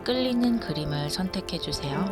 끌리는 그림을 선택해 주세요.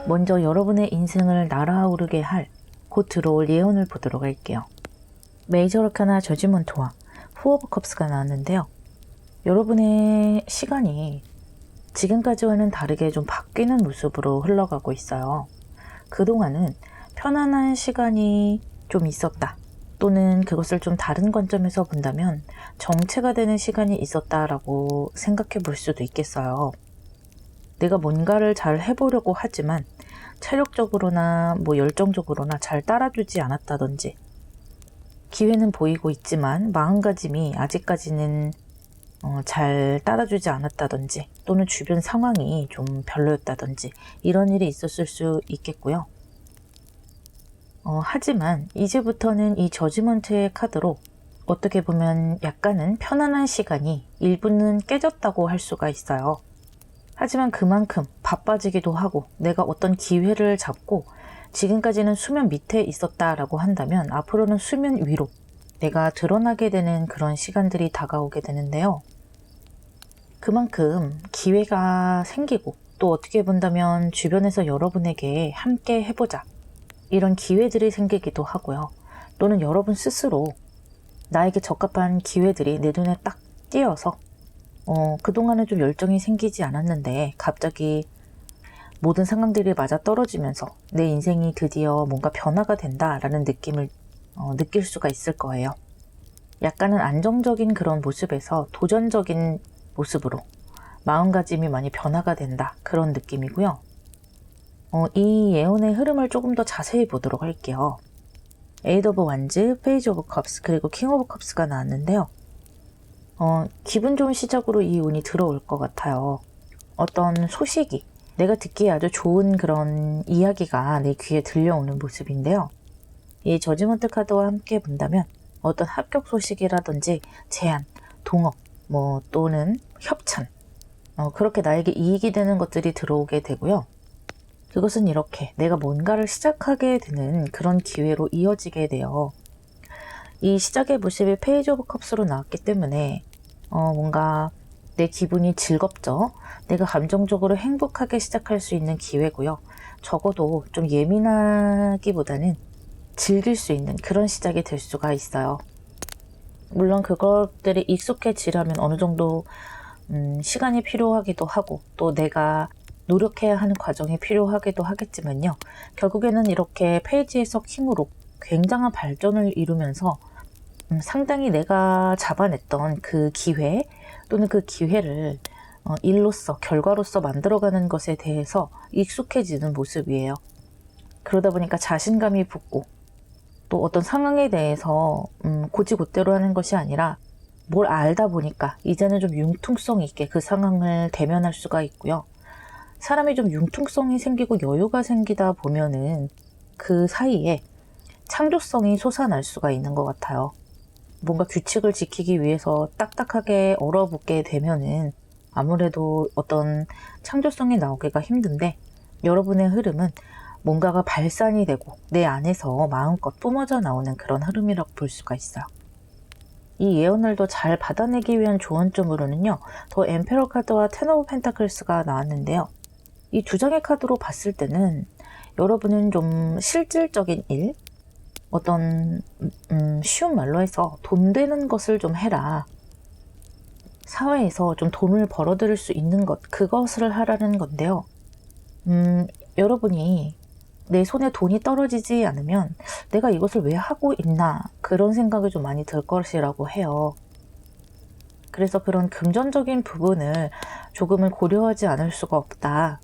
먼저 여러분의 인생을 날아오르게 할 곧 들어올 예언을 보도록 할게요. 메이저 아카나 저지먼트와 푸 오브 컵스가 나왔는데요. 여러분의 시간이 지금까지와는 다르게 좀 바뀌는 모습으로 흘러가고 있어요. 그동안은 편안한 시간이 좀 있었다, 또는 그것을 좀 다른 관점에서 본다면 정체가 되는 시간이 있었다라고 생각해 볼 수도 있겠어요. 내가 뭔가를 잘 해보려고 하지만 체력적으로나 열정적으로나 잘 따라주지 않았다든지, 기회는 보이고 있지만 마음가짐이 아직까지는 잘 따라주지 않았다든지, 또는 주변 상황이 좀 별로였다든지, 이런 일이 있었을 수 있겠고요. 하지만 이제부터는 이 저지먼트의 카드로 어떻게 보면 약간은 편안한 시간이 일부는 깨졌다고 할 수가 있어요. 하지만 그만큼 바빠지기도 하고 내가 어떤 기회를 잡고 지금까지는 수면 밑에 있었다라고 한다면 앞으로는 수면 위로 내가 드러나게 되는 그런 시간들이 다가오게 되는데요. 그만큼 기회가 생기고, 또 어떻게 본다면 주변에서 여러분에게 함께 해보자, 이런 기회들이 생기기도 하고요. 또는 여러분 스스로 나에게 적합한 기회들이 내 눈에 딱 띄어서 그동안은 좀 열정이 생기지 않았는데 갑자기 모든 상황들이 맞아 떨어지면서 내 인생이 드디어 뭔가 변화가 된다라는 느낌을 느낄 수가 있을 거예요. 약간은 안정적인 그런 모습에서 도전적인 모습으로 마음가짐이 많이 변화가 된다, 그런 느낌이고요. 이 예언의 흐름을 조금 더 자세히 보도록 할게요. 에이드 오브 완즈, 페이지 오브 컵스, 그리고 킹 오브 컵스가 나왔는데요. 기분 좋은 시작으로 이 운이 들어올 것 같아요. 어떤 소식이, 내가 듣기에 아주 좋은 그런 이야기가 내 귀에 들려오는 모습인데요. 이 저지먼트 카드와 함께 본다면 어떤 합격 소식이라든지 제안, 동업, 또는 협찬, 그렇게 나에게 이익이 되는 것들이 들어오게 되고요. 그것은 이렇게 내가 뭔가를 시작하게 되는 그런 기회로 이어지게 돼요. 이 시작의 모습이 페이지 오브 컵스로 나왔기 때문에 뭔가 내 기분이 즐겁죠. 내가 감정적으로 행복하게 시작할 수 있는 기회고요. 적어도 좀 예민하기보다는 즐길 수 있는 그런 시작이 될 수가 있어요. 물론 그것들이 익숙해지려면 어느 정도 시간이 필요하기도 하고, 또 내가 노력해야 하는 과정이 필요하기도 하겠지만요. 결국에는 이렇게 페이지에서 킹으로 굉장한 발전을 이루면서 상당히 내가 잡아냈던 그 기회, 또는 그 기회를 일로서, 결과로서 만들어가는 것에 대해서 익숙해지는 모습이에요. 그러다 보니까 자신감이 붙고, 또 어떤 상황에 대해서 곧이곧대로 하는 것이 아니라 뭘 알다 보니까 이제는 좀 융통성 있게 그 상황을 대면할 수가 있고요. 사람이 좀 융통성이 생기고 여유가 생기다 보면은 그 사이에 창조성이 솟아날 수가 있는 것 같아요. 뭔가 규칙을 지키기 위해서 딱딱하게 얼어붙게 되면은 아무래도 어떤 창조성이 나오기가 힘든데, 여러분의 흐름은 뭔가가 발산이 되고 내 안에서 마음껏 뿜어져 나오는 그런 흐름이라고 볼 수가 있어요. 이 예언을 더 잘 받아내기 위한 조언점으로는요, 더 엠페러 카드와 텐 오브 펜타클스가 나왔는데요. 이 두 장의 카드로 봤을 때는 여러분은 좀 실질적인 일, 어떤 쉬운 말로 해서 돈 되는 것을 좀 해라, 사회에서 좀 돈을 벌어들일 수 있는 것, 그것을 하라는 건데요. 여러분이 내 손에 돈이 떨어지지 않으면 내가 이것을 왜 하고 있나, 그런 생각이 좀 많이 들 것이라고 해요. 그래서 그런 금전적인 부분을 조금은 고려하지 않을 수가 없다.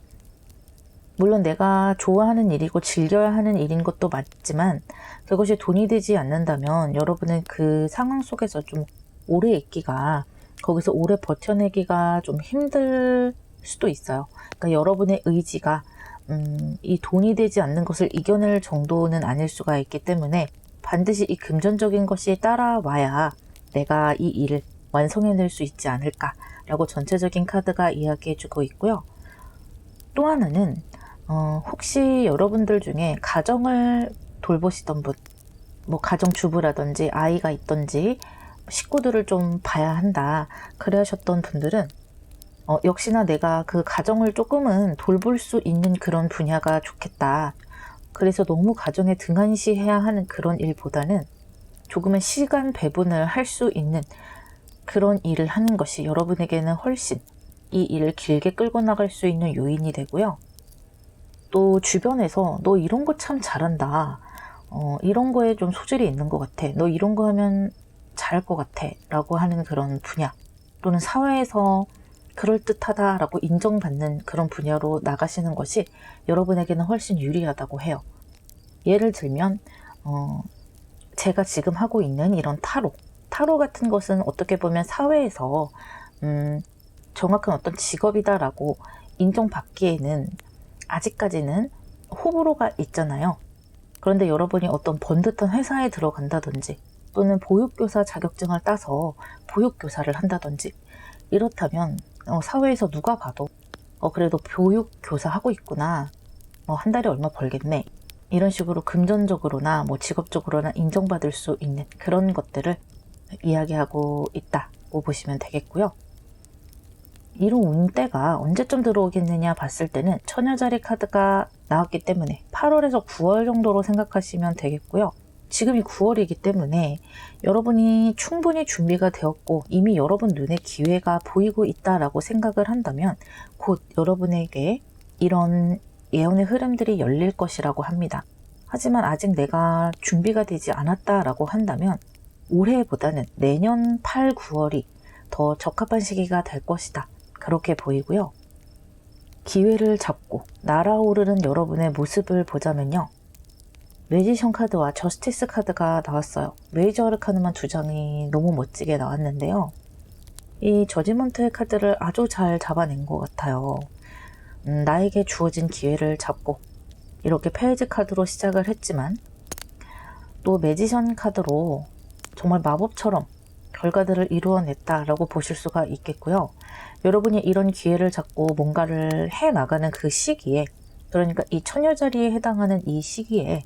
물론 내가 좋아하는 일이고 즐겨야 하는 일인 것도 맞지만 그것이 돈이 되지 않는다면 여러분은 그 상황 속에서 좀 오래 있기가, 거기서 오래 버텨내기가 좀 힘들 수도 있어요. 그러니까 여러분의 의지가 이 돈이 되지 않는 것을 이겨낼 정도는 아닐 수가 있기 때문에 반드시 이 금전적인 것이 따라와야 내가 이 일을 완성해낼 수 있지 않을까라고 전체적인 카드가 이야기해주고 있고요. 또 하나는 혹시 여러분들 중에 가정을 돌보시던 분, 뭐 가정주부라든지 아이가 있던지 식구들을 좀 봐야 한다 그래 하셨던 분들은 역시나 내가 그 가정을 조금은 돌볼 수 있는 그런 분야가 좋겠다. 그래서 너무 가정에 등한시해야 하는 그런 일보다는 조금은 시간 배분을 할 수 있는 그런 일을 하는 것이 여러분에게는 훨씬 이 일을 길게 끌고 나갈 수 있는 요인이 되고요. 또 주변에서 너 이런 거 참 잘한다. 이런 거에 좀 소질이 있는 것 같아. 너 이런 거 하면 잘할 것 같아. 라고 하는 그런 분야. 또는 사회에서 그럴듯하다라고 인정받는 그런 분야로 나가시는 것이 여러분에게는 훨씬 유리하다고 해요. 예를 들면 제가 지금 하고 있는 이런 타로 같은 것은 어떻게 보면 사회에서 정확한 어떤 직업이다라고 인정받기에는 아직까지는 호불호가 있잖아요. 그런데 여러분이 어떤 번듯한 회사에 들어간다든지 또는 보육교사 자격증을 따서 보육교사를 한다든지 이렇다면 사회에서 누가 봐도 그래도 교육교사 하고 있구나, 한 달에 얼마 벌겠네, 이런 식으로 금전적으로나 뭐 직업적으로나 인정받을 수 있는 그런 것들을 이야기하고 있다고 보시면 되겠고요. 이런 운대가 언제쯤 들어오겠느냐 봤을 때는 처녀자리 카드가 나왔기 때문에 8월에서 9월 정도로 생각하시면 되겠고요. 지금이 9월이기 때문에 여러분이 충분히 준비가 되었고 이미 여러분 눈에 기회가 보이고 있다라고 생각을 한다면 곧 여러분에게 이런 예언의 흐름들이 열릴 것이라고 합니다. 하지만 아직 내가 준비가 되지 않았다라고 한다면 올해보다는 내년 8, 9월이 더 적합한 시기가 될 것이다. 그렇게 보이고요. 기회를 잡고 날아오르는 여러분의 모습을 보자면요. 매지션 카드와 저스티스 카드가 나왔어요. 메이저 아르카누만 2장이 너무 멋지게 나왔는데요. 이 저지먼트의 카드를 아주 잘 잡아낸 것 같아요. 나에게 주어진 기회를 잡고 이렇게 페이지 카드로 시작을 했지만 또 매지션 카드로 정말 마법처럼 결과들을 이루어냈다라고 보실 수가 있겠고요. 여러분이 이런 기회를 잡고 뭔가를 해나가는 그 시기에, 그러니까 이 처녀자리에 해당하는 이 시기에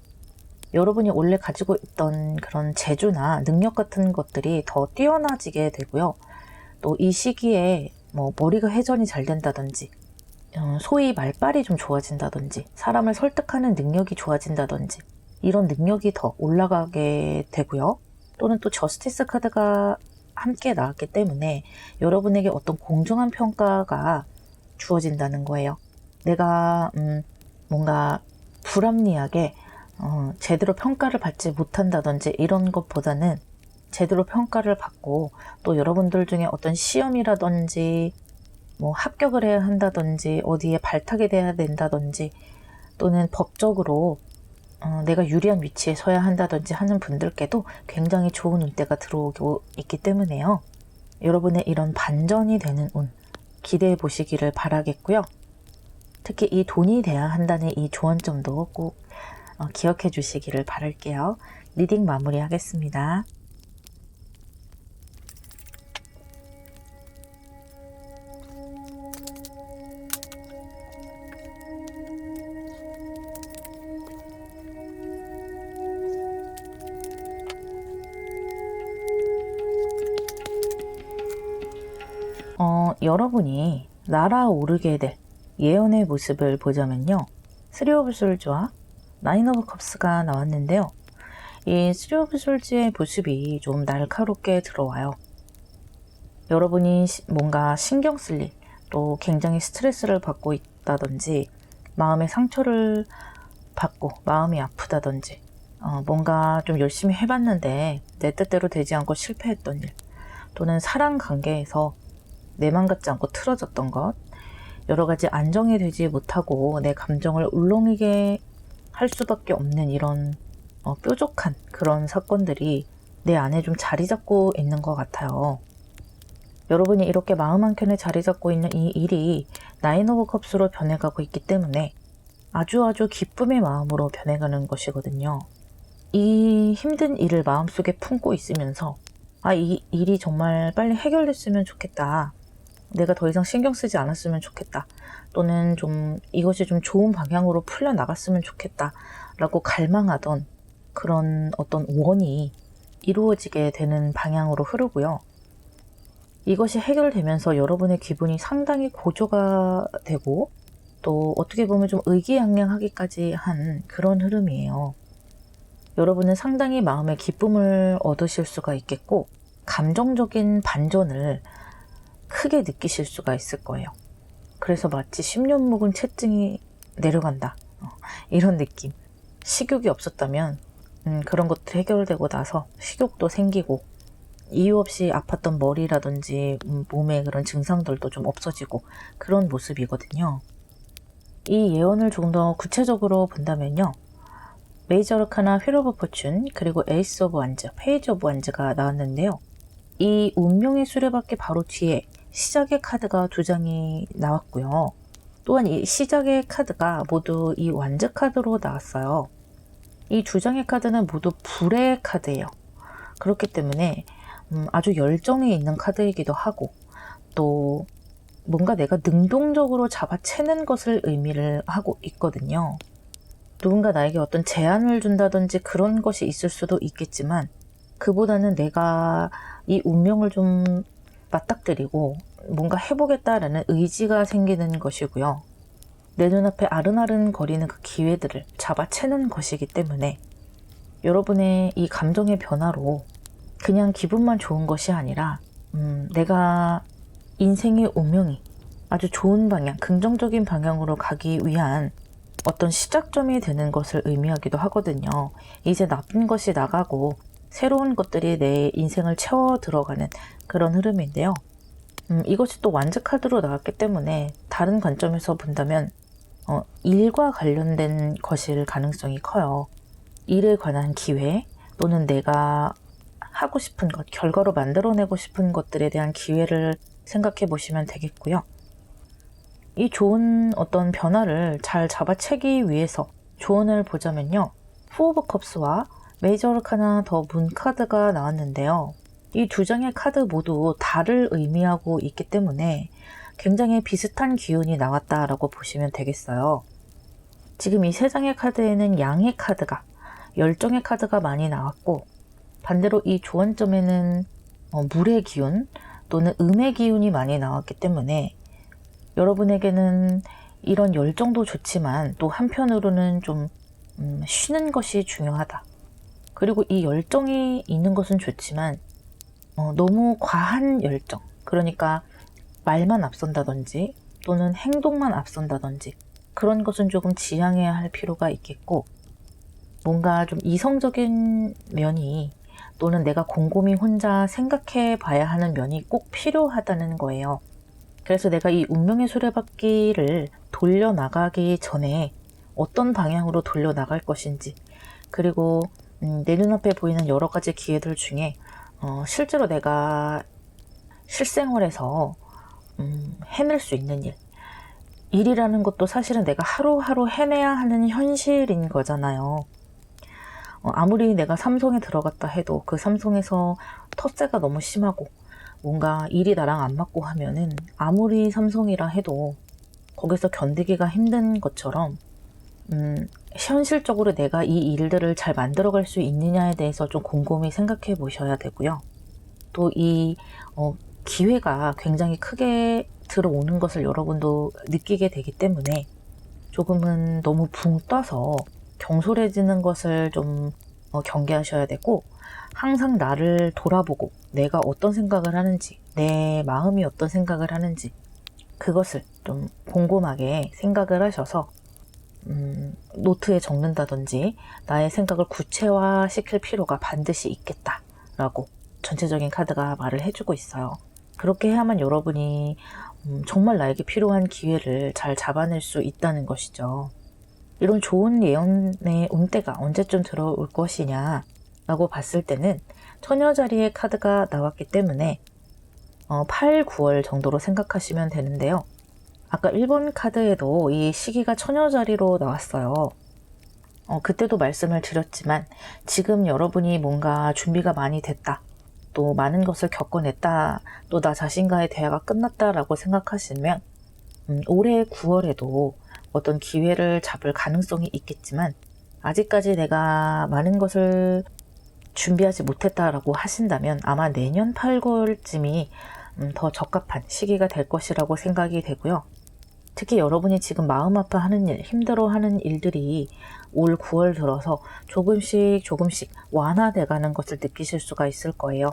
여러분이 원래 가지고 있던 그런 재주나 능력 같은 것들이 더 뛰어나지게 되고요. 또 이 시기에 뭐 머리가 회전이 잘 된다든지 소위 말빨이 좀 좋아진다든지 사람을 설득하는 능력이 좋아진다든지 이런 능력이 더 올라가게 되고요. 또는 또 저스티스 카드가 함께 나왔기 때문에 여러분에게 어떤 공정한 평가가 주어진다는 거예요. 내가 뭔가 불합리하게 제대로 평가를 받지 못한다든지 이런 것보다는 제대로 평가를 받고 또 여러분들 중에 어떤 시험이라든지 뭐 합격을 해야 한다든지 어디에 발탁이 돼야 된다든지 또는 법적으로 내가 유리한 위치에 서야 한다든지 하는 분들께도 굉장히 좋은 운대가 들어오고 있기 때문에요. 여러분의 이런 반전이 되는 운 기대해 보시기를 바라겠고요. 특히 이 돈이 돼야 한다는 이 조언점도 꼭 기억해 주시기를 바랄게요. 리딩 마무리하겠습니다. 여러분이 날아오르게 될 예언의 모습을 보자면요. 3 오브 솔즈와 9 오브 컵스가 나왔는데요. 이 3 오브 솔즈의 모습이 좀 날카롭게 들어와요. 여러분이 뭔가 신경 쓸 일, 또 굉장히 스트레스를 받고 있다든지 마음의 상처를 받고 마음이 아프다든지 뭔가 좀 열심히 해봤는데 내 뜻대로 되지 않고 실패했던 일, 또는 사랑 관계에서 내 맘 같지 않고 틀어졌던 것, 여러 가지 안정이 되지 못하고 내 감정을 울렁이게 할 수밖에 없는 이런 뾰족한 그런 사건들이 내 안에 좀 자리 잡고 있는 것 같아요. 여러분이 이렇게 마음 한켠에 자리 잡고 있는 이 일이 나인 오브 컵스로 변해가고 있기 때문에 아주 기쁨의 마음으로 변해가는 것이거든요. 이 힘든 일을 마음속에 품고 있으면서 이 일이 정말 빨리 해결됐으면 좋겠다. 내가 더 이상 신경 쓰지 않았으면 좋겠다. 또는 좀 이것이 좀 좋은 방향으로 풀려나갔으면 좋겠다. 라고 갈망하던 그런 어떤 원이 이루어지게 되는 방향으로 흐르고요. 이것이 해결되면서 여러분의 기분이 상당히 고조가 되고 또 어떻게 보면 좀 의기양양하기까지 한 그런 흐름이에요. 여러분은 상당히 마음의 기쁨을 얻으실 수가 있겠고 감정적인 반전을 크게 느끼실 수가 있을 거예요. 그래서 마치 10년 묵은 채증이 내려간다. 이런 느낌. 식욕이 없었다면 그런 것도 해결되고 나서 식욕도 생기고 이유 없이 아팠던 머리라든지 몸의 그런 증상들도 좀 없어지고 그런 모습이거든요. 이 예언을 조금 더 구체적으로 본다면요. 메이저 아르카나 휠 오브 포춘 그리고 에이스 오브 완즈, 페이지 오브 완즈가 나왔는데요. 이 운명의 수레바퀴 바로 뒤에 시작의 카드가 2장이 나왔고요. 또한 이 시작의 카드가 모두 이 완즈 카드로 나왔어요. 이 2장의 카드는 모두 불의 카드예요. 그렇기 때문에 아주 열정이 있는 카드이기도 하고 또 뭔가 내가 능동적으로 잡아채는 것을 의미를 하고 있거든요. 누군가 나에게 어떤 제안을 준다든지 그런 것이 있을 수도 있겠지만 그보다는 내가 이 운명을 좀 맞닥뜨리고 뭔가 해보겠다라는 의지가 생기는 것이고요. 내 눈앞에 아른아른 거리는 그 기회들을 잡아채는 것이기 때문에 여러분의 이 감정의 변화로 그냥 기분만 좋은 것이 아니라 내가 인생의 운명이 아주 좋은 방향, 긍정적인 방향으로 가기 위한 어떤 시작점이 되는 것을 의미하기도 하거든요. 이제 나쁜 것이 나가고 새로운 것들이 내 인생을 채워 들어가는 그런 흐름인데요. 이것이 또 완즈 카드로 나왔기 때문에 다른 관점에서 본다면 일과 관련된 것일 가능성이 커요. 일에 관한 기회 또는 내가 하고 싶은 것, 결과로 만들어내고 싶은 것들에 대한 기회를 생각해 보시면 되겠고요. 이 좋은 어떤 변화를 잘 잡아채기 위해서 조언을 보자면요. 4 오브 컵스와 메이저 아르카나 더 문 카드가 나왔는데요. 이 2장의 카드 모두 달을 의미하고 있기 때문에 굉장히 비슷한 기운이 나왔다라고 보시면 되겠어요. 지금 이 3장의 카드에는 양의 카드가, 열정의 카드가 많이 나왔고 반대로 이 조언점에는 물의 기운 또는 음의 기운이 많이 나왔기 때문에 여러분에게는 이런 열정도 좋지만 또 한편으로는 좀 쉬는 것이 중요하다. 그리고 이 열정이 있는 것은 좋지만 너무 과한 열정, 그러니까 말만 앞선다든지 또는 행동만 앞선다든지 그런 것은 조금 지양해야 할 필요가 있겠고 뭔가 좀 이성적인 면이 또는 내가 곰곰이 혼자 생각해 봐야 하는 면이 꼭 필요하다는 거예요. 그래서 내가 이 운명의 수레바퀴를 돌려나가기 전에 어떤 방향으로 돌려나갈 것인지 그리고 내 눈앞에 보이는 여러 가지 기회들 중에 실제로 내가 실생활에서 해낼 수 있는 일이라는 것도 사실은 내가 하루하루 해내야 하는 현실인 거잖아요. 아무리 내가 삼성에 들어갔다 해도 그 삼성에서 텃세가 너무 심하고 뭔가 일이 나랑 안 맞고 하면은 아무리 삼성이라 해도 거기서 견디기가 힘든 것처럼 현실적으로 내가 이 일들을 잘 만들어갈 수 있느냐에 대해서 좀 곰곰이 생각해 보셔야 되고요. 또 이 기회가 굉장히 크게 들어오는 것을 여러분도 느끼게 되기 때문에 조금은 너무 붕 떠서 경솔해지는 것을 좀 경계하셔야 되고 항상 나를 돌아보고 내가 어떤 생각을 하는지 내 마음이 어떤 생각을 하는지 그것을 좀 곰곰하게 생각을 하셔서 노트에 적는다든지 나의 생각을 구체화시킬 필요가 반드시 있겠다라고 전체적인 카드가 말을 해주고 있어요. 그렇게 해야만 여러분이 정말 나에게 필요한 기회를 잘 잡아낼 수 있다는 것이죠. 이런 좋은 예언의 운때가 언제쯤 들어올 것이냐 라고 봤을 때는 처녀자리의 카드가 나왔기 때문에 8, 9월 정도로 생각하시면 되는데요. 아까 1번 카드에도 이 시기가 처녀자리로 나왔어요. 그때도 말씀을 드렸지만 지금 여러분이 뭔가 준비가 많이 됐다, 또 많은 것을 겪어냈다, 또 나 자신과의 대화가 끝났다라고 생각하시면 올해 9월에도 어떤 기회를 잡을 가능성이 있겠지만 아직까지 내가 많은 것을 준비하지 못했다라고 하신다면 아마 내년 8, 9월쯤이 더 적합한 시기가 될 것이라고 생각이 되고요. 특히 여러분이 지금 마음 아파하는 일, 힘들어하는 일들이 올 9월 들어서 조금씩 완화돼가는 것을 느끼실 수가 있을 거예요.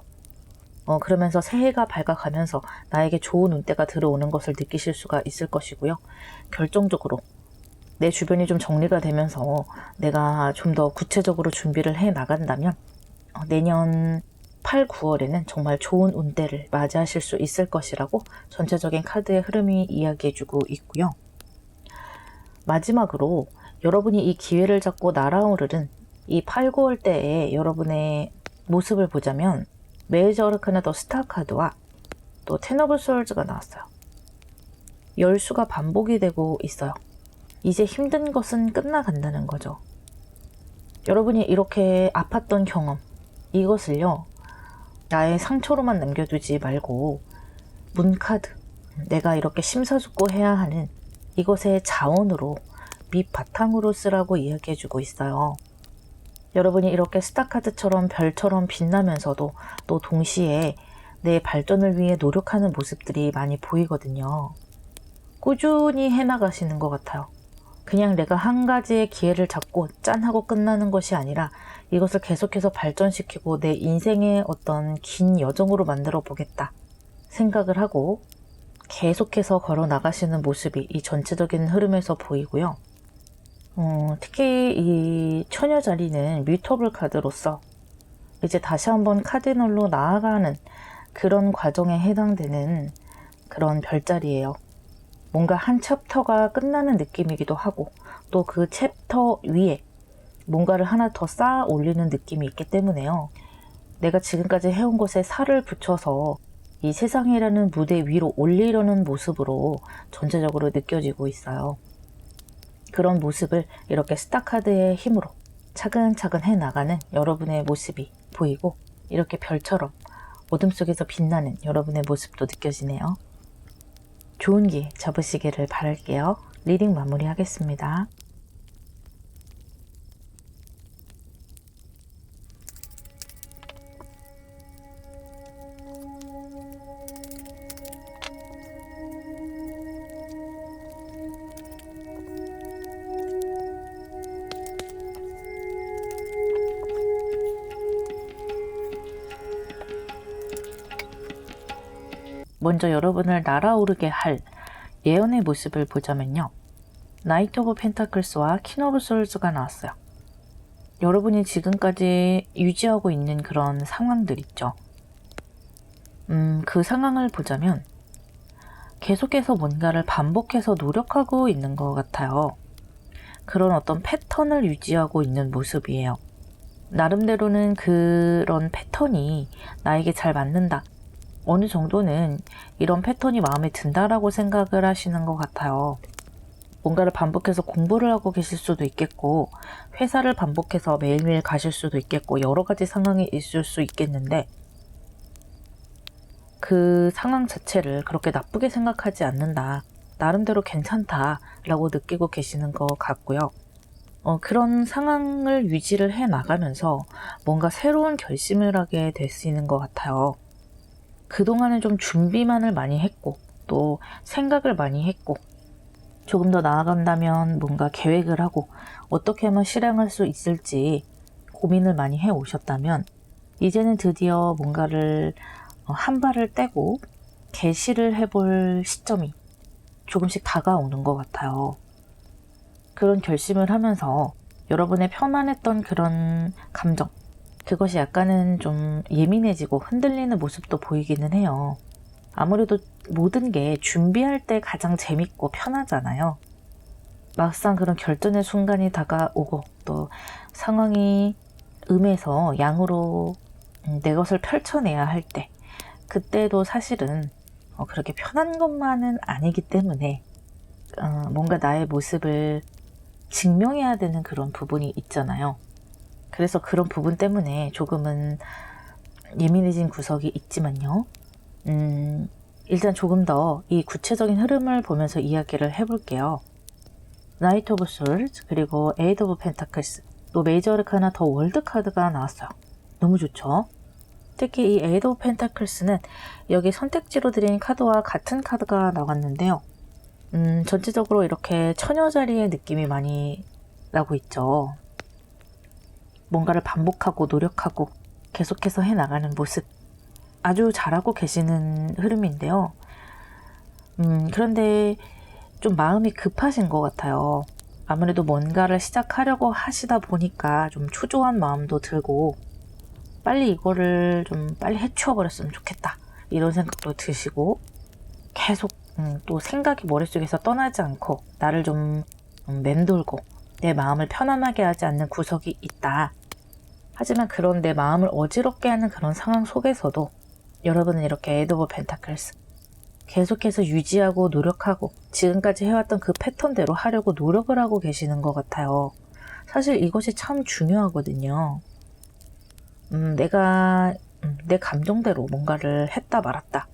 그러면서 새해가 밝아가면서 나에게 좋은 운때가 들어오는 것을 느끼실 수가 있을 것이고요. 결정적으로 내 주변이 좀 정리가 되면서 내가 좀 더 구체적으로 준비를 해 나간다면 내년 8, 9월에는 정말 좋은 운때를 맞이하실 수 있을 것이라고 전체적인 카드의 흐름이 이야기해주고 있고요. 마지막으로 여러분이 이 기회를 잡고 날아오르는 이 8, 9월 때에 여러분의 모습을 보자면 메이저 어르카나 더 스타 카드와 또 텐 오브 솔즈가 나왔어요. 열수가 반복이 되고 있어요. 이제 힘든 것은 끝나간다는 거죠. 여러분이 이렇게 아팠던 경험, 이것을요, 나의 상처로만 남겨두지 말고 문카드, 내가 이렇게 심사숙고해야 하는 이것의 자원으로 밑바탕으로 쓰라고 이야기해주고 있어요. 여러분이 이렇게 스타카드처럼 별처럼 빛나면서도 또 동시에 내 발전을 위해 노력하는 모습들이 많이 보이거든요. 꾸준히 해나가시는 것 같아요. 그냥 내가 한 가지의 기회를 잡고 짠 하고 끝나는 것이 아니라 이것을 계속해서 발전시키고 내 인생의 어떤 긴 여정으로 만들어 보겠다 생각을 하고 계속해서 걸어 나가시는 모습이 이 전체적인 흐름에서 보이고요. 특히 이 처녀 자리는 뮤터블 카드로서 이제 다시 한번 카디널로 나아가는 그런 과정에 해당되는 그런 별자리예요. 뭔가 한 챕터가 끝나는 느낌이기도 하고 또 그 챕터 위에 뭔가를 하나 더 쌓아 올리는 느낌이 있기 때문에요. 내가 지금까지 해온 것에 살을 붙여서 이 세상이라는 무대 위로 올리려는 모습으로 전체적으로 느껴지고 있어요. 그런 모습을 이렇게 스타카드의 힘으로 차근차근 해나가는 여러분의 모습이 보이고 이렇게 별처럼 어둠 속에서 빛나는 여러분의 모습도 느껴지네요. 좋은 기회 잡으시기를 바랄게요. 리딩 마무리하겠습니다. 먼저 여러분을 날아오르게 할 예언의 모습을 보자면요. 나이트 오브 펜타클스와 퀸 오브 솔즈가 나왔어요. 여러분이 지금까지 유지하고 있는 그런 상황들 있죠. 그 상황을 보자면 계속해서 뭔가를 반복해서 노력하고 있는 것 같아요. 그런 어떤 패턴을 유지하고 있는 모습이에요. 나름대로는 그런 패턴이 나에게 잘 맞는다. 어느 정도는 이런 패턴이 마음에 든다라고 생각을 하시는 것 같아요. 뭔가를 반복해서 공부를 하고 계실 수도 있겠고 회사를 반복해서 매일매일 가실 수도 있겠고 여러 가지 상황이 있을 수 있겠는데 그 상황 자체를 그렇게 나쁘게 생각하지 않는다. 나름대로 괜찮다라고 느끼고 계시는 것 같고요. 그런 상황을 유지를 해 나가면서 뭔가 새로운 결심을 하게 될 수 있는 것 같아요. 그동안은 좀 준비만을 많이 했고 또 생각을 많이 했고 조금 더 나아간다면 뭔가 계획을 하고 어떻게 하면 실행할 수 있을지 고민을 많이 해 오셨다면 이제는 드디어 뭔가를 한 발을 떼고 개시를 해볼 시점이 조금씩 다가오는 것 같아요. 그런 결심을 하면서 여러분의 편안했던 그런 감정, 그것이 약간은 좀 예민해지고 흔들리는 모습도 보이기는 해요. 아무래도 모든 게 준비할 때 가장 재밌고 편하잖아요. 막상 그런 결전의 순간이 다가오고 또 상황이 음에서 양으로 내 것을 펼쳐내야 할 때, 그때도 사실은 그렇게 편한 것만은 아니기 때문에 뭔가 나의 모습을 증명해야 되는 그런 부분이 있잖아요. 그래서 그런 부분 때문에 조금은 예민해진 구석이 있지만요. 일단 조금 더 이 구체적인 흐름을 보면서 이야기를 해볼게요. 나이트 오브 솔즈 그리고 에이드 오브 펜타클스, 또 메이저 아르카나 더 월드 카드가 나왔어요. 너무 좋죠? 특히 이 에이드 오브 펜타클스는 여기 선택지로 드린 카드와 같은 카드가 나왔는데요. 전체적으로 이렇게 처녀자리의 느낌이 많이 나고 있죠. 뭔가를 반복하고 노력하고 계속해서 해나가는 모습, 아주 잘하고 계시는 흐름인데요. 그런데 좀 마음이 급하신 것 같아요. 아무래도 뭔가를 시작하려고 하시다 보니까 좀 초조한 마음도 들고 빨리 이거를 좀 빨리 해치워버렸으면 좋겠다 이런 생각도 드시고, 계속 또 생각이 머릿속에서 떠나지 않고 나를 좀 맴돌고 내 마음을 편안하게 하지 않는 구석이 있다. 하지만 그런 내 마음을 어지럽게 하는 그런 상황 속에서도 여러분은 이렇게 에이드 오브 펜타클스 계속해서 유지하고 노력하고 지금까지 해왔던 그 패턴대로 하려고 노력을 하고 계시는 것 같아요. 사실 이것이 참 중요하거든요. 내가 내 감정대로 뭔가를 했다 말았다.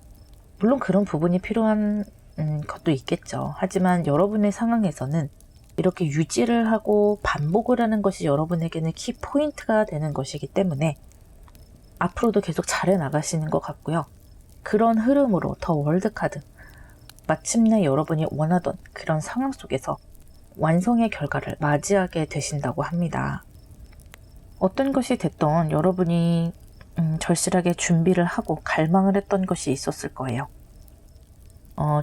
물론 그런 부분이 필요한 것도 있겠죠. 하지만 여러분의 상황에서는 이렇게 유지를 하고 반복을 하는 것이 여러분에게는 키포인트가 되는 것이기 때문에 앞으로도 계속 잘해 나가시는 것 같고요. 그런 흐름으로 더 월드카드, 마침내 여러분이 원하던 그런 상황 속에서 완성의 결과를 맞이하게 되신다고 합니다. 어떤 것이 됐던 여러분이 절실하게 준비를 하고 갈망을 했던 것이 있었을 거예요.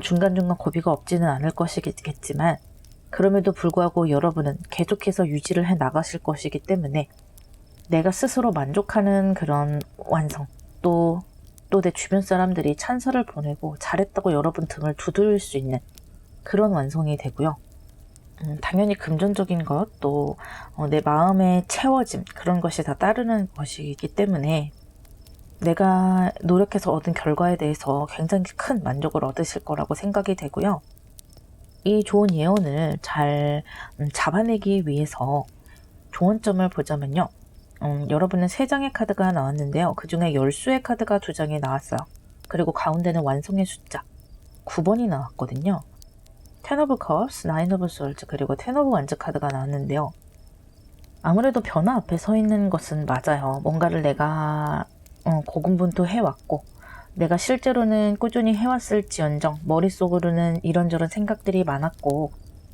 중간중간 고비가 없지는 않을 것이겠지만 그럼에도 불구하고 여러분은 계속해서 유지를 해 나가실 것이기 때문에 내가 스스로 만족하는 그런 완성, 또 내 주변 사람들이 찬사를 보내고 잘했다고 여러분 등을 두드릴 수 있는 그런 완성이 되고요. 당연히 금전적인 것, 또 내 마음의 채워짐, 그런 것이 다 따르는 것이기 때문에 내가 노력해서 얻은 결과에 대해서 굉장히 큰 만족을 얻으실 거라고 생각이 되고요. 이 좋은 예언을 잘 잡아내기 위해서 조언점을 보자면요. 여러분은 3장의 카드가 나왔는데요. 그 중에 열수의 카드가 2장이 나왔어요. 그리고 가운데는 완성의 숫자 9번이 나왔거든요. Ten of Cups, Nine of Swords, 그리고 Ten of Wands 카드가 나왔는데요. 아무래도 변화 앞에 서 있는 것은 맞아요. 뭔가를 내가 고군분투해왔고 내가 실제로는 꾸준히 해왔을지언정 머릿속으로는 이런저런 생각들이 많았고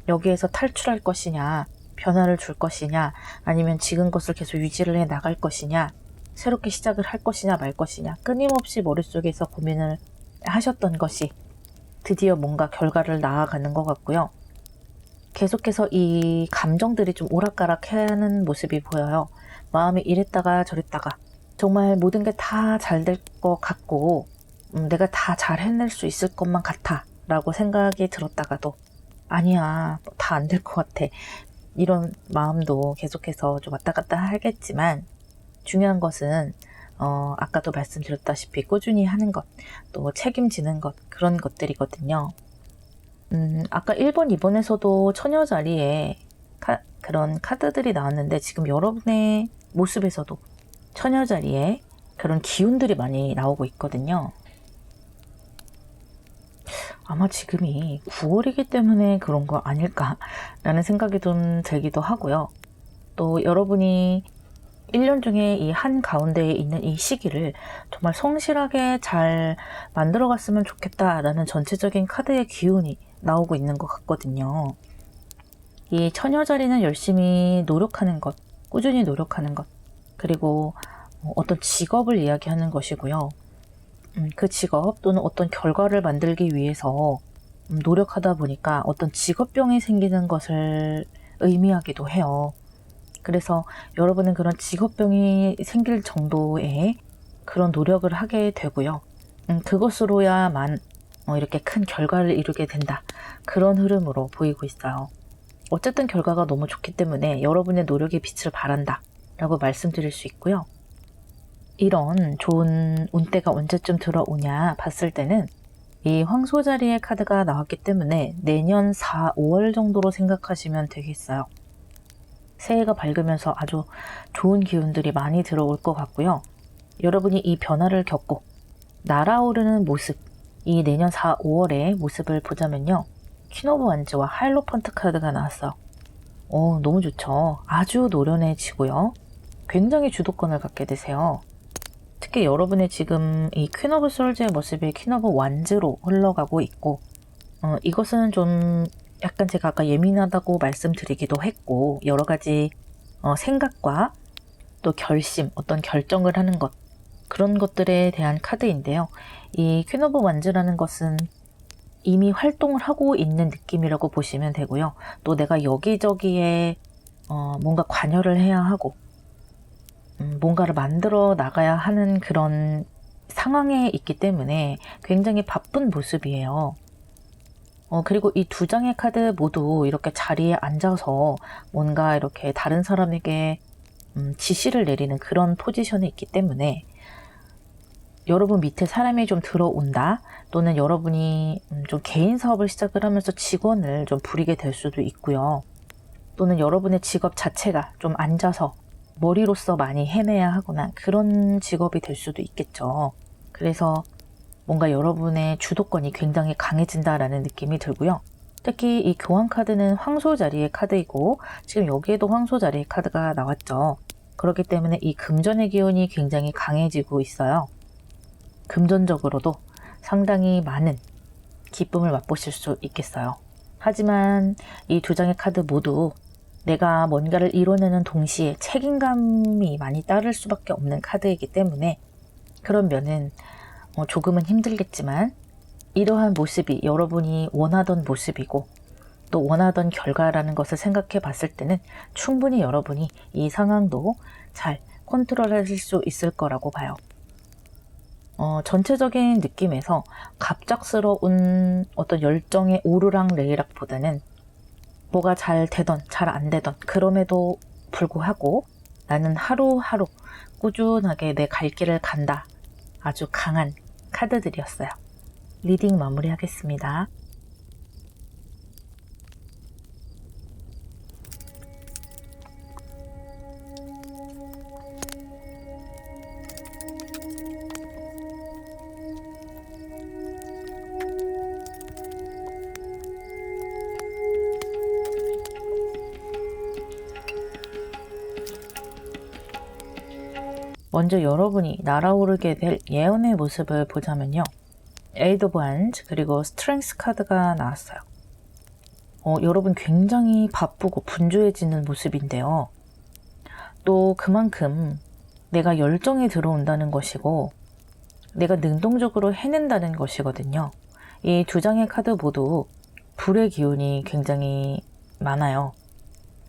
여기에서 탈출할 것이냐, 변화를 줄 것이냐, 아니면 지금 것을 계속 유지를 해 나갈 것이냐, 새롭게 시작을 할 것이냐 말 것이냐, 끊임없이 머릿속에서 고민을 하셨던 것이 드디어 뭔가 결과를 낳아가는 것 같고요. 계속해서 이 감정들이 좀 오락가락하는 모습이 보여요. 마음이 이랬다가 저랬다가 정말 모든 게 다 잘 될 것 같고 내가 다 잘 해낼 수 있을 것만 같아 라고 생각이 들었다가도 아니야, 다 안 될 것 같아, 이런 마음도 계속해서 좀 왔다 갔다 하겠지만 중요한 것은 아까도 말씀드렸다시피 꾸준히 하는 것, 또 책임지는 것, 그런 것들이거든요. 아까 1번, 2번에서도 처녀 자리에 그런 카드들이 나왔는데 지금 여러분의 모습에서도 처녀 자리에 그런 기운들이 많이 나오고 있거든요. 아마 지금이 9월이기 때문에 그런 거 아닐까라는 생각이 좀 들기도 하고요. 또 여러분이 1년 중에 이 한가운데에 있는 이 시기를 정말 성실하게 잘 만들어갔으면 좋겠다라는 전체적인 카드의 기운이 나오고 있는 것 같거든요. 이 처녀 자리는 열심히 노력하는 것, 꾸준히 노력하는 것, 그리고 어떤 직업을 이야기하는 것이고요. 그 직업 또는 어떤 결과를 만들기 위해서 노력하다 보니까 어떤 직업병이 생기는 것을 의미하기도 해요. 그래서 여러분은 그런 직업병이 생길 정도의 그런 노력을 하게 되고요. 그것으로야만 이렇게 큰 결과를 이루게 된다. 그런 흐름으로 보이고 있어요. 어쨌든 결과가 너무 좋기 때문에 여러분의 노력의 빛을 발한다 라고 말씀드릴 수 있고요. 이런 좋은 운대가 언제쯤 들어오냐 봤을 때는 이 황소자리의 카드가 나왔기 때문에 내년 4, 5월 정도로 생각하시면 되겠어요. 새해가 밝으면서 아주 좋은 기운들이 많이 들어올 것 같고요. 여러분이 이 변화를 겪고 날아오르는 모습, 이 내년 4, 5월의 모습을 보자면요. 퀸 오브 완즈와 하이로펀트 카드가 나왔어요. 너무 좋죠. 아주 노련해지고요. 굉장히 주도권을 갖게 되세요. 특히 여러분의 지금 이 퀸 오브 솔즈의 모습이 퀸 오브 완즈로 흘러가고 있고 이것은 좀 약간 제가 아까 예민하다고 말씀드리기도 했고 여러 가지 생각과 또 결심, 어떤 결정을 하는 것 그런 것들에 대한 카드인데요. 이 퀸 오브 완즈라는 것은 이미 활동을 하고 있는 느낌이라고 보시면 되고요. 또 내가 여기저기에 뭔가 관여를 해야 하고 뭔가를 만들어 나가야 하는 그런 상황에 있기 때문에 굉장히 바쁜 모습이에요. 그리고 이 두 장의 카드 모두 이렇게 자리에 앉아서 뭔가 이렇게 다른 사람에게 지시를 내리는 그런 포지션에 있기 때문에 여러분 밑에 사람이 좀 들어온다 또는 여러분이 좀 개인 사업을 시작을 하면서 직원을 좀 부리게 될 수도 있고요. 또는 여러분의 직업 자체가 좀 앉아서 머리로서 많이 해내야 하거나 그런 직업이 될 수도 있겠죠. 그래서 뭔가 여러분의 주도권이 굉장히 강해진다라는 느낌이 들고요. 특히 이 교환 카드는 황소 자리의 카드이고 지금 여기에도 황소 자리의 카드가 나왔죠. 그렇기 때문에 이 금전의 기운이 굉장히 강해지고 있어요. 금전적으로도 상당히 많은 기쁨을 맛보실 수 있겠어요. 하지만 이 두 장의 카드 모두 내가 뭔가를 이뤄내는 동시에 책임감이 많이 따를 수밖에 없는 카드이기 때문에 그런 면은 조금은 힘들겠지만 이러한 모습이 여러분이 원하던 모습이고 또 원하던 결과라는 것을 생각해 봤을 때는 충분히 여러분이 이 상황도 잘 컨트롤하실 수 있을 거라고 봐요. 전체적인 느낌에서 갑작스러운 어떤 열정의 오르락 내리락보다는 뭐가 잘 되던 잘 안 되던 그럼에도 불구하고 나는 하루하루 꾸준하게 내 갈 길을 간다. 아주 강한 카드들이었어요. 리딩 마무리하겠습니다. 먼저 여러분이 날아오르게 될 예언의 모습을 보자면요. 에이드 오브 완즈 그리고 스트렝스 카드가 나왔어요. 여러분 굉장히 바쁘고 분주해지는 모습인데요. 또 그만큼 내가 열정이 들어온다는 것이고 내가 능동적으로 해낸다는 것이거든요. 이 두 장의 카드 모두 불의 기운이 굉장히 많아요.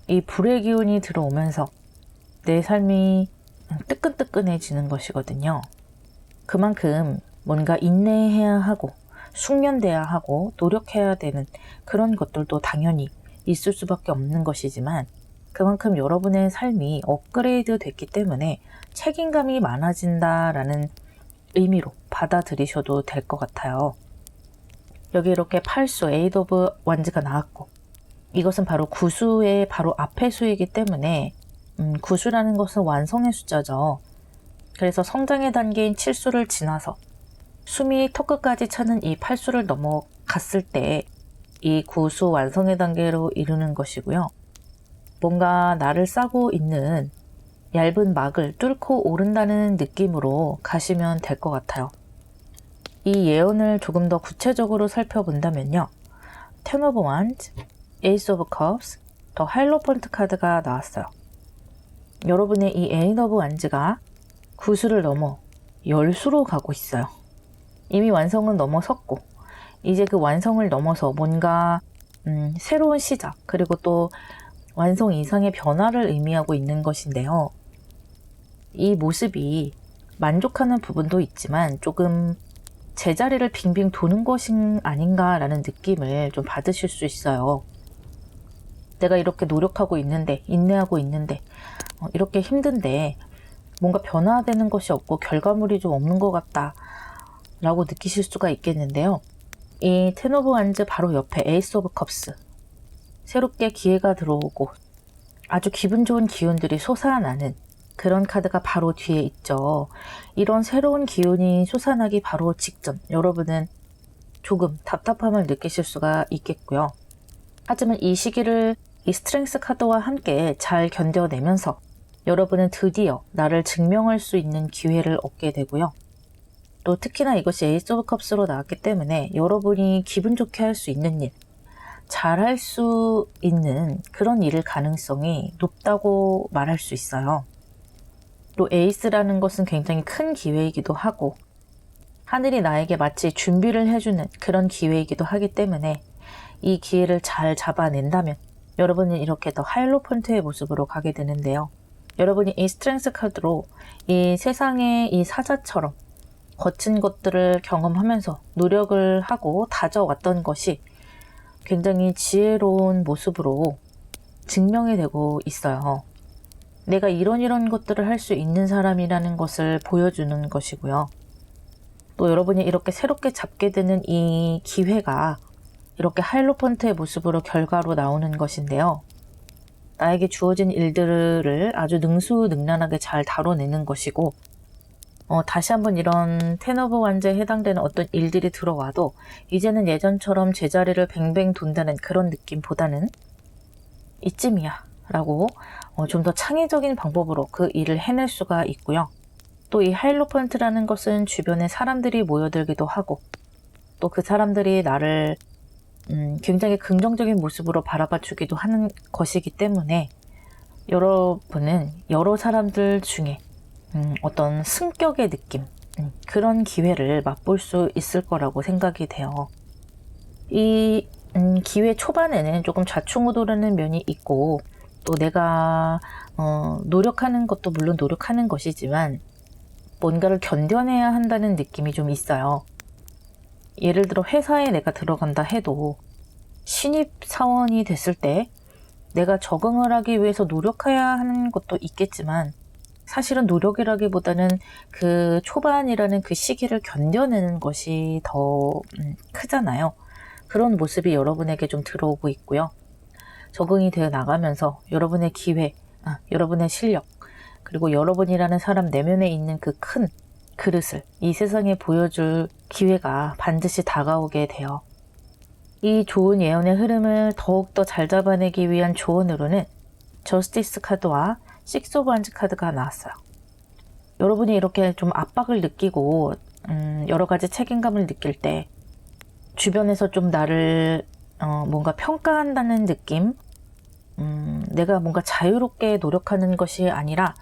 이 불의 기운이 들어오면서 내 삶이 뜨끈뜨끈해지는 것이거든요. 그만큼 뭔가 인내해야 하고 숙련돼야 하고 노력해야 되는 그런 것들도 당연히 있을 수밖에 없는 것이지만 그만큼 여러분의 삶이 업그레이드 됐기 때문에 책임감이 많아진다라는 의미로 받아들이셔도 될 것 같아요. 여기 이렇게 8수 에이드 오브 완즈가 나왔고 이것은 바로 구수의 바로 앞의 수이기 때문에 구수라는 것은 완성의 숫자죠. 그래서 성장의 단계인 7수를 지나서 숨이 턱끝까지 차는 이 8수를 넘어갔을 때 이 구수 완성의 단계로 이루는 것이고요. 뭔가 나를 싸고 있는 얇은 막을 뚫고 오른다는 느낌으로 가시면 될 것 같아요. 이 예언을 조금 더 구체적으로 살펴본다면요. 텐 오브 완즈, 에이스 오브 컵스, 더 하이로펀트 카드가 나왔어요. 여러분의 이 에이스 오브 완즈가 구수를 넘어 열수로 가고 있어요. 이미 완성은 넘어섰고 이제 그 완성을 넘어서 뭔가 새로운 시작 그리고 또 완성 이상의 변화를 의미하고 있는 것인데요. 이 모습이 만족하는 부분도 있지만 조금 제자리를 빙빙 도는 것이 아닌가라는 느낌을 좀 받으실 수 있어요. 내가 이렇게 노력하고 있는데, 인내하고 있는데, 이렇게 힘든데 뭔가 변화되는 것이 없고 결과물이 좀 없는 것 같다 라고 느끼실 수가 있겠는데요. 이 텐 오브 완즈 바로 옆에 에이스 오브 컵스, 새롭게 기회가 들어오고 아주 기분 좋은 기운들이 솟아나는 그런 카드가 바로 뒤에 있죠. 이런 새로운 기운이 솟아나기 바로 직전, 여러분은 조금 답답함을 느끼실 수가 있겠고요. 하지만 이 시기를 이 스트렝스 카드와 함께 잘 견뎌내면서 여러분은 드디어 나를 증명할 수 있는 기회를 얻게 되고요. 또 특히나 이것이 에이스 오브 컵스로 나왔기 때문에 여러분이 기분 좋게 할 수 있는 일, 잘할 수 있는 그런 일일 가능성이 높다고 말할 수 있어요. 또 에이스라는 것은 굉장히 큰 기회이기도 하고 하늘이 나에게 마치 준비를 해주는 그런 기회이기도 하기 때문에 이 기회를 잘 잡아낸다면 여러분은 이렇게 더 하이로펀트의 모습으로 가게 되는데요. 여러분이 이 스트렝스 카드로 이 세상의 이 사자처럼 거친 것들을 경험하면서 노력을 하고 다져왔던 것이 굉장히 지혜로운 모습으로 증명이 되고 있어요. 내가 이런 것들을 할 수 있는 사람이라는 것을 보여주는 것이고요. 또 여러분이 이렇게 새롭게 잡게 되는 이 기회가 이렇게 하이로펀트의 모습으로 결과로 나오는 것인데요. 나에게 주어진 일들을 아주 능수능란하게 잘 다뤄내는 것이고, 다시 한번 이런 텐 오브 완즈에 해당되는 어떤 일들이 들어와도 이제는 예전처럼 제자리를 뱅뱅 돈다는 그런 느낌보다는 이쯤이야 라고 좀 더 창의적인 방법으로 그 일을 해낼 수가 있고요. 또 이 하이로펀트라는 것은 주변에 사람들이 모여들기도 하고 또 그 사람들이 나를 굉장히 긍정적인 모습으로 바라봐 주기도 하는 것이기 때문에 여러분은 여러 사람들 중에 어떤 승격의 느낌, 그런 기회를 맛볼 수 있을 거라고 생각이 돼요. 이 기회 초반에는 조금 좌충우돌하는 면이 있고 또 내가 노력하는 것도 물론 노력하는 것이지만 뭔가를 견뎌내야 한다는 느낌이 좀 있어요. 예를 들어 회사에 내가 들어간다 해도 신입 사원이 됐을 때 내가 적응을 하기 위해서 노력해야 하는 것도 있겠지만 사실은 노력이라기보다는 그 초반이라는 그 시기를 견뎌내는 것이 더 크잖아요. 그런 모습이 여러분에게 좀 들어오고 있고요. 적응이 되어 나가면서 여러분의 기회, 여러분의 실력, 그리고 여러분이라는 사람 내면에 있는 그 큰 그릇을 이 세상에 보여줄 기회가 반드시 다가오게 돼요. 이 좋은 예언의 흐름을 더욱더 잘 잡아내기 위한 조언으로는 저스티스 카드와 식스 오브 완즈 카드가 나왔어요. 여러분이 이렇게 좀 압박을 느끼고 여러 가지 책임감을 느낄 때 주변에서 좀 나를 뭔가 평가한다는 느낌, 내가 뭔가 자유롭게 노력하는 것이 아니라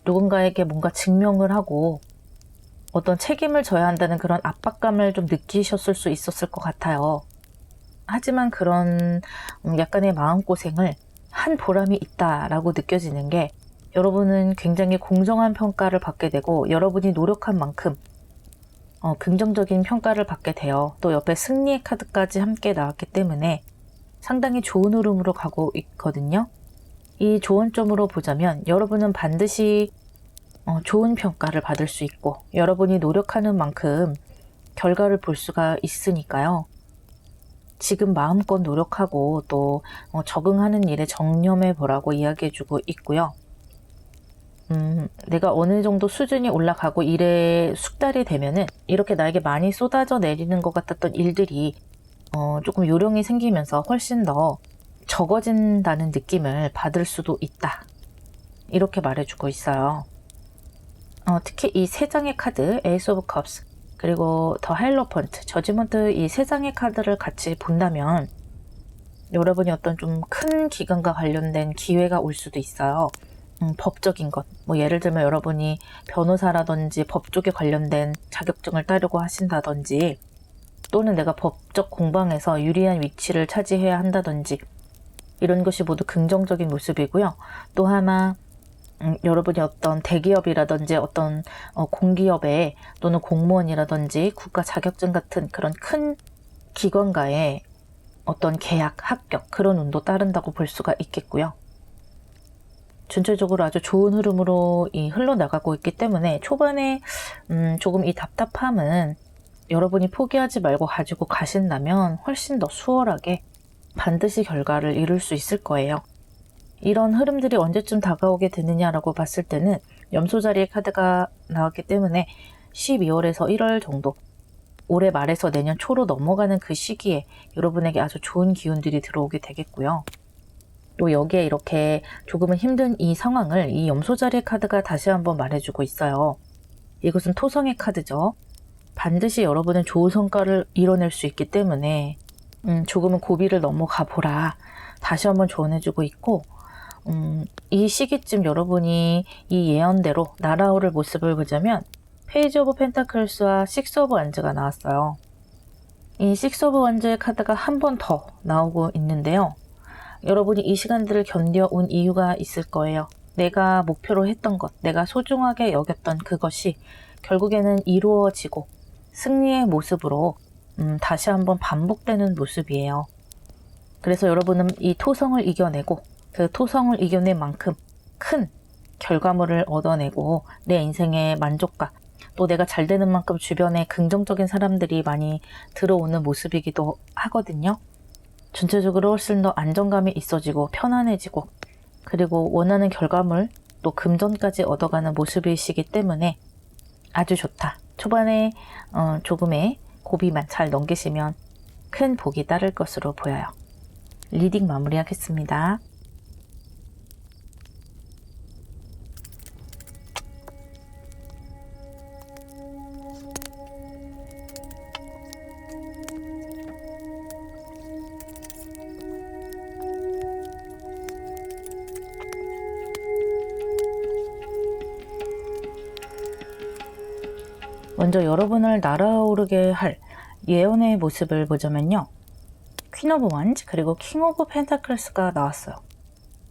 누군가에게 뭔가 증명을 하고 어떤 책임을 져야 한다는 그런 압박감을 좀 느끼셨을 수 있었을 것 같아요. 하지만 그런 약간의 마음고생을 한 보람이 있다라고 느껴지는 게 여러분은 굉장히 공정한 평가를 받게 되고 여러분이 노력한 만큼 긍정적인 평가를 받게 돼요. 또 옆에 승리의 카드까지 함께 나왔기 때문에 상당히 좋은 흐름으로 가고 있거든요. 이 조언점으로 보자면 여러분은 반드시 좋은 평가를 받을 수 있고 여러분이 노력하는 만큼 결과를 볼 수가 있으니까요. 지금 마음껏 노력하고 또 적응하는 일에 정념해 보라고 이야기해주고 있고요. 내가 어느 정도 수준이 올라가고 일에 숙달이 되면은 이렇게 나에게 많이 쏟아져 내리는 것 같았던 일들이 조금 요령이 생기면서 훨씬 더 적어진다는 느낌을 받을 수도 있다. 이렇게 말해주고 있어요. 특히 이 세 장의 카드, 에이스 오브 컵스, 그리고 더 하이로펀트, 저지먼트 이 세 장의 카드를 같이 본다면 여러분이 어떤 좀 큰 기관과 관련된 기회가 올 수도 있어요. 법적인 것, 뭐 예를 들면 여러분이 변호사라든지 법 쪽에 관련된 자격증을 따려고 하신다든지 또는 내가 법적 공방에서 유리한 위치를 차지해야 한다든지 이런 것이 모두 긍정적인 모습이고요. 또 하나 여러분이 어떤 대기업이라든지 어떤 공기업에 또는 공무원이라든지 국가 자격증 같은 그런 큰 기관과의 어떤 계약, 합격 그런 운도 따른다고 볼 수가 있겠고요. 전체적으로 아주 좋은 흐름으로 흘러나가고 있기 때문에 초반에 조금 이 답답함은 여러분이 포기하지 말고 가지고 가신다면 훨씬 더 수월하게 반드시 결과를 이룰 수 있을 거예요. 이런 흐름들이 언제쯤 다가오게 되느냐라고 봤을 때는 염소 자리의 카드가 나왔기 때문에 12월에서 1월 정도, 올해 말에서 내년 초로 넘어가는 그 시기에 여러분에게 아주 좋은 기운들이 들어오게 되겠고요. 또 여기에 이렇게 조금은 힘든 이 상황을 이 염소 자리의 카드가 다시 한번 말해주고 있어요. 이것은 토성의 카드죠. 반드시 여러분은 좋은 성과를 이뤄낼 수 있기 때문에 조금은 고비를 넘어가 보라 다시 한번 조언해주고 있고, 이 시기쯤 여러분이 이 예언대로 날아오를 모습을 보자면 페이지 오브 펜타클스와 식스 오브 완즈가 나왔어요. 이 식스 오브 완즈의 카드가 한 번 더 나오고 있는데요. 여러분이 이 시간들을 견뎌온 이유가 있을 거예요. 내가 목표로 했던 것, 내가 소중하게 여겼던 그것이 결국에는 이루어지고 승리의 모습으로 다시 한번 반복되는 모습이에요. 그래서 여러분은 이 토성을 이겨내고 그 토성을 이겨낸 만큼 큰 결과물을 얻어내고 내 인생의 만족감, 또 내가 잘 되는 만큼 주변에 긍정적인 사람들이 많이 들어오는 모습이기도 하거든요. 전체적으로 훨씬 더 안정감이 있어지고 편안해지고, 그리고 원하는 결과물 또 금전까지 얻어가는 모습이시기 때문에 아주 좋다. 초반에 조금의 고비만 잘 넘기시면 큰 복이 따를 것으로 보여요. 리딩 마무리하겠습니다. 먼저 여러분을 날아오르게 할 예언의 모습을 보자면요. 퀸 오브 완즈 그리고 킹 오브 펜타클스가 나왔어요.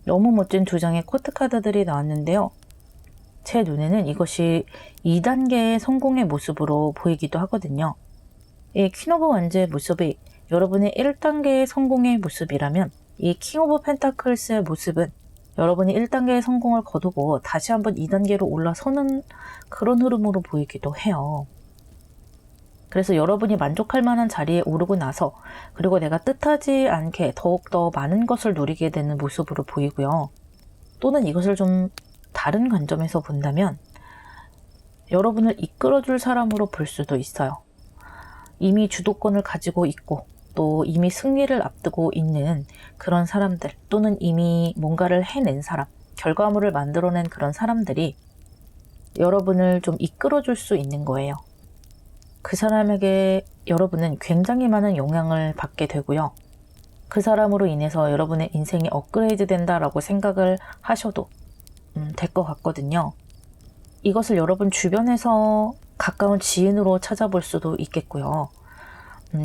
너무 멋진 두 장의 코트 카드들이 나왔는데요. 제 눈에는 이것이 2단계의 성공의 모습으로 보이기도 하거든요. 이 퀸 오브 완즈의 모습이 여러분의 1단계의 성공의 모습이라면 이 킹 오브 펜타클스의 모습은 여러분이 1단계의 성공을 거두고 다시 한번 2단계로 올라서는 그런 흐름으로 보이기도 해요. 그래서 여러분이 만족할 만한 자리에 오르고 나서, 그리고 내가 뜻하지 않게 더욱더 많은 것을 누리게 되는 모습으로 보이고요. 또는 이것을 좀 다른 관점에서 본다면 여러분을 이끌어줄 사람으로 볼 수도 있어요. 이미 주도권을 가지고 있고 또 이미 승리를 앞두고 있는 그런 사람들, 또는 이미 뭔가를 해낸 사람, 결과물을 만들어낸 그런 사람들이 여러분을 좀 이끌어줄 수 있는 거예요. 그 사람에게 여러분은 굉장히 많은 영향을 받게 되고요. 그 사람으로 인해서 여러분의 인생이 업그레이드 된다라고 생각을 하셔도 될 것 같거든요. 이것을 여러분 주변에서 가까운 지인으로 찾아볼 수도 있겠고요.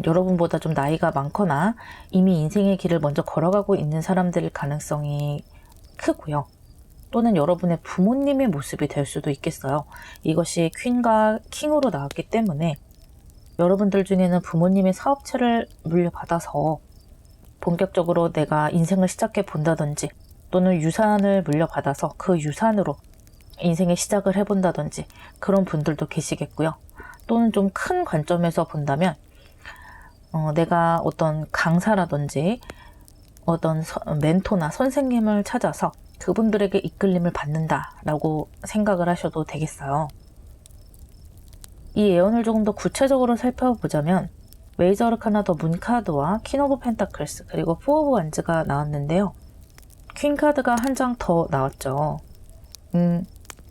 여러분보다 좀 나이가 많거나 이미 인생의 길을 먼저 걸어가고 있는 사람들일 가능성이 크고요. 또는 여러분의 부모님의 모습이 될 수도 있겠어요. 이것이 퀸과 킹으로 나왔기 때문에 여러분들 중에는 부모님의 사업체를 물려받아서 본격적으로 내가 인생을 시작해 본다든지, 또는 유산을 물려받아서 그 유산으로 인생의 시작을 해본다든지 그런 분들도 계시겠고요. 또는 좀 큰 관점에서 본다면 내가 어떤 강사라든지 어떤 멘토나 선생님을 찾아서 그분들에게 이끌림을 받는다라고 생각을 하셔도 되겠어요. 이 예언을 조금 더 구체적으로 살펴보자면 메이저 아르카나 더 문 카드와 퀸 오브 펜타클스 그리고 포 오브 완즈가 나왔는데요. 퀸 카드가 한 장 더 나왔죠.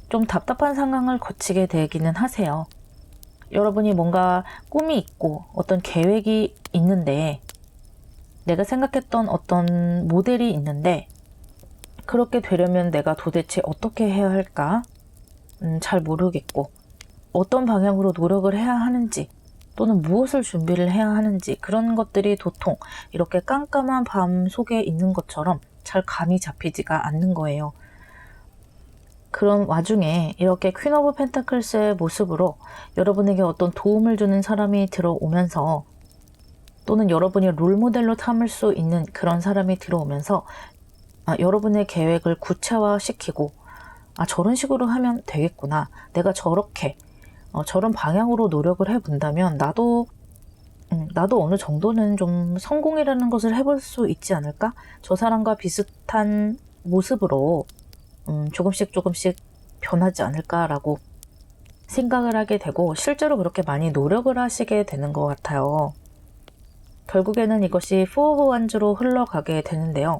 좀 답답한 상황을 거치게 되기는 하세요. 여러분이 뭔가 꿈이 있고 어떤 계획이 있는데, 내가 생각했던 어떤 모델이 있는데 그렇게 되려면 내가 도대체 어떻게 해야 할까? 잘 모르겠고, 어떤 방향으로 노력을 해야 하는지, 또는 무엇을 준비를 해야 하는지, 그런 것들이 도통 이렇게 깜깜한 밤 속에 있는 것처럼 잘 감이 잡히지가 않는 거예요. 그런 와중에 이렇게 퀸 오브 펜타클스의 모습으로 여러분에게 어떤 도움을 주는 사람이 들어오면서, 또는 여러분이 롤모델로 삼을 수 있는 그런 사람이 들어오면서 여러분의 계획을 구체화시키고, 저런 식으로 하면 되겠구나, 내가 저렇게 저런 방향으로 노력을 해본다면 나도 어느 정도는 좀 성공이라는 것을 해볼 수 있지 않을까? 저 사람과 비슷한 모습으로 조금씩 변하지 않을까라고 생각을 하게 되고, 실제로 그렇게 많이 노력을 하시게 되는 것 같아요. 결국에는 이것이 4 of Wands로 흘러가게 되는데요.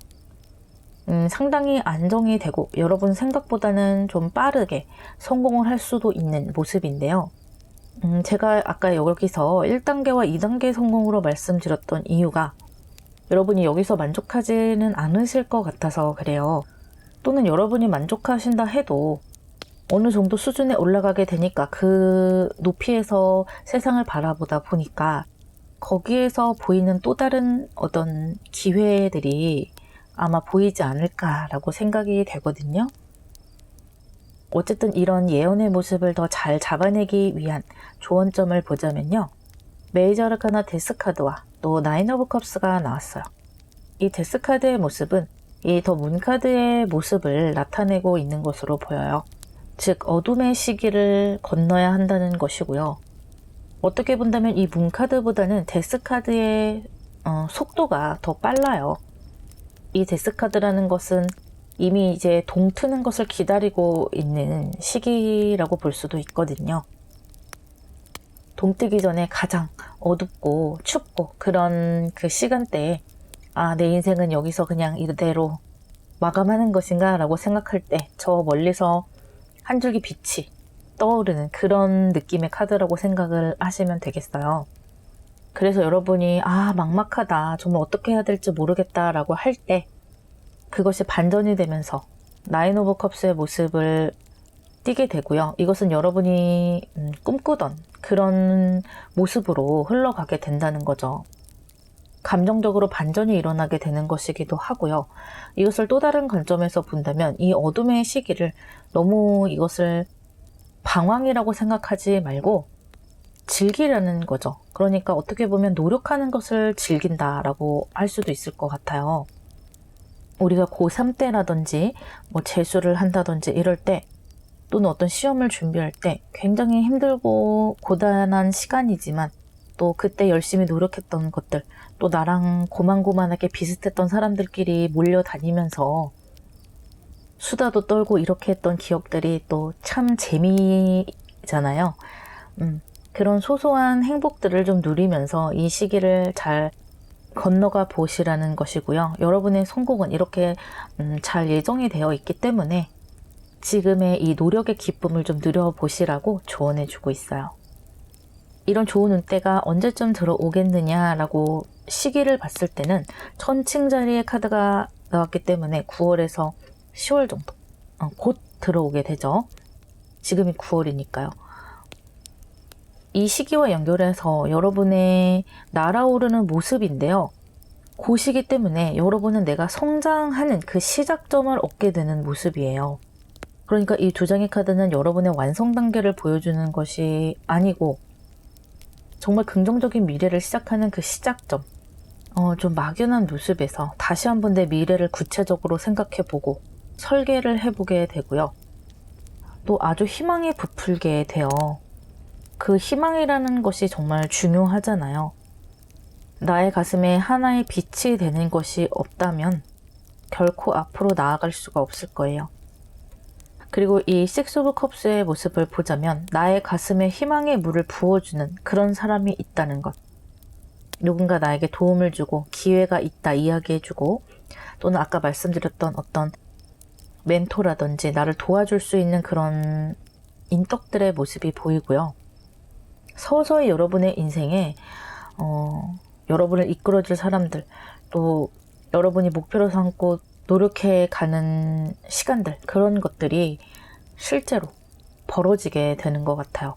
상당히 안정이 되고 여러분 생각보다는 좀 빠르게 성공을 할 수도 있는 모습인데요. 제가 아까 여기서 1단계와 2단계 성공으로 말씀드렸던 이유가, 여러분이 여기서 만족하지는 않으실 것 같아서 그래요. 또는 여러분이 만족하신다 해도 어느 정도 수준에 올라가게 되니까 그 높이에서 세상을 바라보다 보니까 거기에서 보이는 또 다른 어떤 기회들이 아마 보이지 않을까라고 생각이 되거든요. 어쨌든 이런 예언의 모습을 더 잘 잡아내기 위한 조언점을 보자면요. 메이저 아르카나 데스카드와 또 나인 오브 컵스가 나왔어요. 이 데스카드의 모습은 이 더 문카드의 모습을 나타내고 있는 것으로 보여요. 즉 어둠의 시기를 건너야 한다는 것이고요. 어떻게 본다면 이 문카드보다는 데스카드의 속도가 더 빨라요. 이 데스카드라는 것은 이미 이제 동트는 것을 기다리고 있는 시기라고 볼 수도 있거든요. 동뜨기 전에 가장 어둡고 춥고 그런 그 시간대에 내 인생은 여기서 그냥 이대로 마감하는 것인가 라고 생각할 때 저 멀리서 한 줄기 빛이 떠오르는 그런 느낌의 카드라고 생각을 하시면 되겠어요. 그래서 여러분이 막막하다, 정말 어떻게 해야 될지 모르겠다 라고 할 때 그것이 반전이 되면서 나인 오브 컵스의 모습을 띠게 되고요. 이것은 여러분이 꿈꾸던 그런 모습으로 흘러가게 된다는 거죠. 감정적으로 반전이 일어나게 되는 것이기도 하고요. 이것을 또 다른 관점에서 본다면 이 어둠의 시기를 너무 이것을 방황이라고 생각하지 말고 즐기라는 거죠. 그러니까 어떻게 보면 노력하는 것을 즐긴다라고 할 수도 있을 것 같아요. 우리가 고3 때라든지 재수를 한다든지 이럴 때, 또는 어떤 시험을 준비할 때 굉장히 힘들고 고단한 시간이지만 또 그때 열심히 노력했던 것들, 또 나랑 고만고만하게 비슷했던 사람들끼리 몰려다니면서 수다도 떨고 이렇게 했던 기억들이 또 참 재미잖아요. 그런 소소한 행복들을 좀 누리면서 이 시기를 잘 건너가 보시라는 것이고요. 여러분의 성공은 이렇게 잘 예정이 되어 있기 때문에 지금의 이 노력의 기쁨을 좀 누려보시라고 조언해 주고 있어요. 이런 좋은 운때가 언제쯤 들어오겠느냐라고 시기를 봤을 때는 천칭자리의 카드가 나왔기 때문에 9월에서 10월 정도 곧 들어오게 되죠. 지금이 9월이니까요. 이 시기와 연결해서 여러분의 날아오르는 모습인데요. 그 시기 때문에 여러분은 내가 성장하는 그 시작점을 얻게 되는 모습이에요. 그러니까 이 두 장의 카드는 여러분의 완성 단계를 보여주는 것이 아니고 정말 긍정적인 미래를 시작하는 그 시작점, 좀 막연한 모습에서 다시 한번 내 미래를 구체적으로 생각해보고 설계를 해보게 되고요. 또 아주 희망이 부풀게 돼요. 그 희망이라는 것이 정말 중요하잖아요. 나의 가슴에 하나의 빛이 되는 것이 없다면 결코 앞으로 나아갈 수가 없을 거예요. 그리고 이 식스 오브 컵스의 모습을 보자면 나의 가슴에 희망의 물을 부어주는 그런 사람이 있다는 것. 누군가 나에게 도움을 주고 기회가 있다 이야기해주고, 또는 아까 말씀드렸던 어떤 멘토라든지 나를 도와줄 수 있는 그런 인덕들의 모습이 보이고요. 서서히 여러분의 인생에 여러분을 이끌어줄 사람들, 또 여러분이 목표로 삼고 노력해 가는 시간들, 그런 것들이 실제로 벌어지게 되는 것 같아요.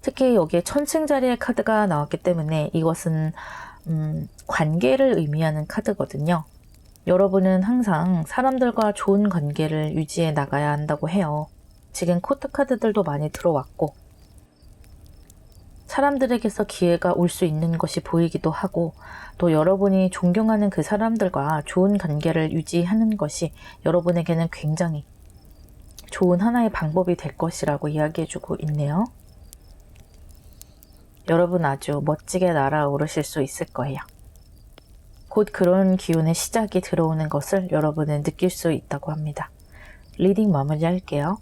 특히 여기에 천칭자리의 카드가 나왔기 때문에 이것은 관계를 의미하는 카드거든요. 여러분은 항상 사람들과 좋은 관계를 유지해 나가야 한다고 해요. 지금 코트 카드들도 많이 들어왔고 사람들에게서 기회가 올 수 있는 것이 보이기도 하고 또 여러분이 존경하는 그 사람들과 좋은 관계를 유지하는 것이 여러분에게는 굉장히 좋은 하나의 방법이 될 것이라고 이야기해주고 있네요. 여러분 아주 멋지게 날아오르실 수 있을 거예요. 곧 그런 기운의 시작이 들어오는 것을 여러분은 느낄 수 있다고 합니다. 리딩 마무리할게요.